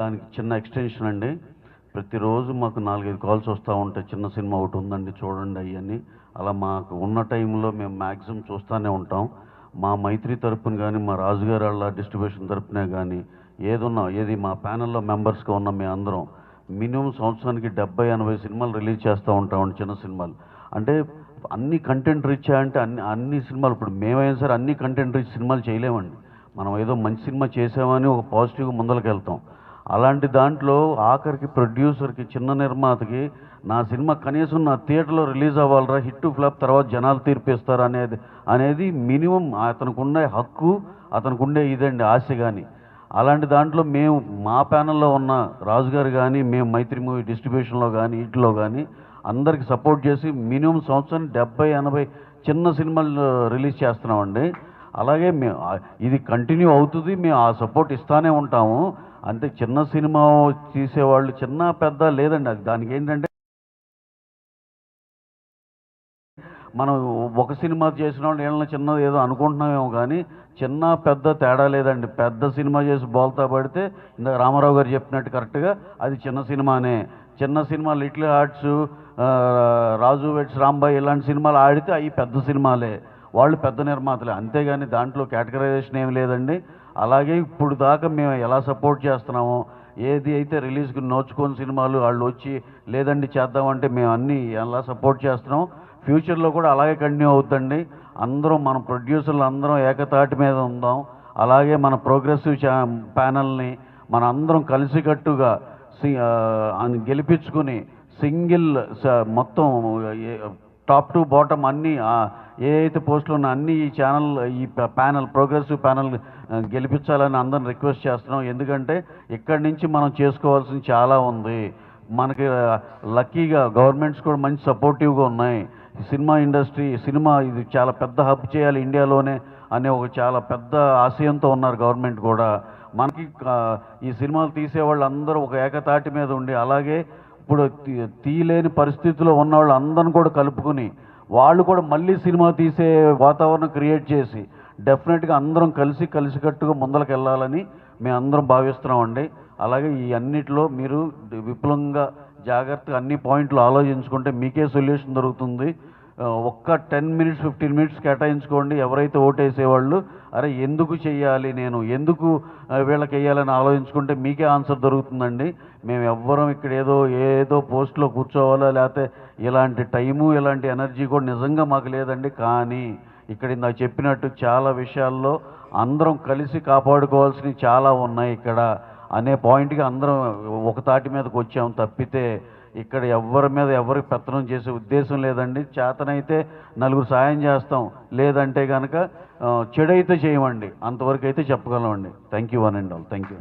దానికి చిన్న ఎక్స్టెన్షన్ అండి. ప్రతిరోజు మాకు 4, 5 కాల్స్ వస్తూ ఉంటాయి. చిన్న సినిమా ఒకటి ఉందండి చూడండి అయ్యని. అలా మాకు ఉన్న టైంలో మేము మ్యాక్సిమం చూస్తూనే ఉంటాం. మా మైత్రి తరపున కానీ, మా రాజుగారి వాళ్ళ డిస్ట్రిబ్యూషన్ తరపునే కానీ ఏది మా ప్యానెల్లో మెంబర్స్గా ఉన్న మేము అందరం మినిమం సంవత్సరానికి 70-80 సినిమాలు రిలీజ్ చేస్తూ ఉంటామండి. చిన్న సినిమాలు అంటే అన్ని కంటెంట్ రిచ్ అంటే అన్ని సినిమాలు ఇప్పుడు మేమైనా సరే అన్ని కంటెంట్ రిచ్ సినిమాలు చేయలేమండి. మనం ఏదో మంచి సినిమా చేసామని ఒక పాజిటివ్గా ముందరికి వెళ్తాం. అలాంటి దాంట్లో ఆఖరికి ప్రొడ్యూసర్కి, చిన్న నిర్మాతకి నా సినిమా కనీసం నా థియేటర్లో రిలీజ్ అవ్వాలరా, హిట్ ఫ్లాప్ తర్వాత జనాలు తీర్పిస్తారు అనేది మినిమం అతనికి ఉండే హక్కు, అతనికి ఉండే ఇదండి ఆశ. కానీ అలాంటి దాంట్లో మేము మా ప్యానల్లో ఉన్న రాజుగారు కానీ, మేము మైత్రి మూవీ డిస్ట్రిబ్యూషన్లో కానీ వీటిలో కానీ అందరికి సపోర్ట్ చేసి మినిమం సంవత్సరం 70-80 చిన్న సినిమాలు రిలీజ్ చేస్తున్నామండి. అలాగే మేము ఇది కంటిన్యూ అవుతుంది, మేము ఆ సపోర్ట్ ఇస్తూనే ఉంటాము. అంతే, చిన్న సినిమా తీసేవాళ్ళు చిన్న పెద్ద లేదండి. అది దానికి ఏంటంటే మనం ఒక సినిమా చేసిన వాళ్ళు ఏళ్ళ చిన్నది ఏదో అనుకుంటున్నామేమో, కానీ చిన్న పెద్ద తేడా లేదండి. పెద్ద సినిమా చేసి బోల్తా పడితే ఇందాక రామారావు గారు చెప్పినట్టు కరెక్ట్గా అది చిన్న సినిమానే. చిన్న సినిమా లిటిల్ హార్ట్స్, రాజు వెడ్స్ రాంబాయ్ ఇలాంటి సినిమాలు ఆడితే అవి పెద్ద సినిమాలే, వాళ్ళు పెద్ద నిర్మాతలే. అంతేగాని దాంట్లో కేటగరైజేషన్ ఏమి లేదండి. అలాగే ఇప్పుడు దాకా మేము ఎలా సపోర్ట్ చేస్తున్నామో, ఏది అయితే రిలీజ్కి నోచుకొని సినిమాలు వాళ్ళు వచ్చి లేదండి చేద్దామంటే మేము అన్నీ ఎలా సపోర్ట్ చేస్తున్నాం, ఫ్యూచర్లో కూడా అలాగే కంటిన్యూ అవుతుందండి. అందరం మన ప్రొడ్యూసర్లు అందరం ఏకతాటి మీద ఉందాం. అలాగే మన ప్రోగ్రెసివ్ ప్యానల్ని మన అందరం కలిసికట్టుగా గెలిపించుకుని సింగిల్ మొత్తం టాప్ టు బాటమ్ అన్నీ ఏ అయితే పోస్టులు ఉన్నా అన్నీ ఈ ప్యానల్ ప్రోగ్రెసివ్ ప్యానల్ గెలిపించాలని అందరం రిక్వెస్ట్ చేస్తున్నాం. ఎందుకంటే ఇక్కడి నుంచి మనం చేసుకోవాల్సింది చాలా ఉంది. మనకి లక్కీగా గవర్నమెంట్స్ కూడా మంచి సపోర్టివ్గా ఉన్నాయి. సినిమా ఇండస్ట్రీ, సినిమా ఇది చాలా పెద్ద హబ్ చేయాలి ఇండియాలోనే అనే ఒక చాలా పెద్ద ఆశయంతో ఉన్నారు గవర్నమెంట్ కూడా. మనకి ఈ సినిమాలు తీసేవాళ్ళు అందరూ ఒక ఏకతాటి మీద ఉండి, అలాగే ఇప్పుడు తీయలేని పరిస్థితిలో ఉన్న వాళ్ళు అందరిని కూడా కలుపుకుని వాళ్ళు కూడా మళ్ళీ సినిమా తీసే వాతావరణం క్రియేట్ చేసి డెఫినెట్గా అందరం కలిసికట్టుగా ముందరకు వెళ్ళాలని మేము అందరం భావిస్తున్నామండి. అలాగే ఈ అన్నిటిలో మీరు విపులంగా జాగ్రత్తగా అన్ని పాయింట్లు ఆలోచించుకుంటే మీకే సొల్యూషన్ దొరుకుతుంది. ఒక్క 10 మినిట్స్ 15 మినిట్స్ కేటాయించుకోండి. ఎవరైతే ఓటేసేవాళ్ళు అరే ఎందుకు చెయ్యాలి, నేను ఎందుకు వీళ్ళకి వేయాలని ఆలోచించుకుంటే మీకే ఆన్సర్ దొరుకుతుందండి. మేము ఎవ్వరం ఇక్కడ ఏదో పోస్ట్లో కూర్చోవాలా, లేకపోతే ఇలాంటి టైము ఇలాంటి ఎనర్జీ కూడా నిజంగా మాకు లేదండి. కానీ ఇక్కడ ఇందాక చెప్పినట్టు చాలా విషయాల్లో అందరం కలిసి కాపాడుకోవాల్సినవి చాలా ఉన్నాయి ఇక్కడ అనే పాయింట్కి అందరం ఒక తాటి మీదకి వచ్చాము. తప్పితే ఇక్కడ ఎవరి మీద ఎవరికి పెత్తనం చేసే ఉద్దేశం లేదండి. చేతనైతే నలుగురు సాయం చేస్తాం, లేదంటే కనుక చెడైతే చేయమండి, అంతవరకు అయితే చెప్పగలమండి. Thank you one and all. Thank you.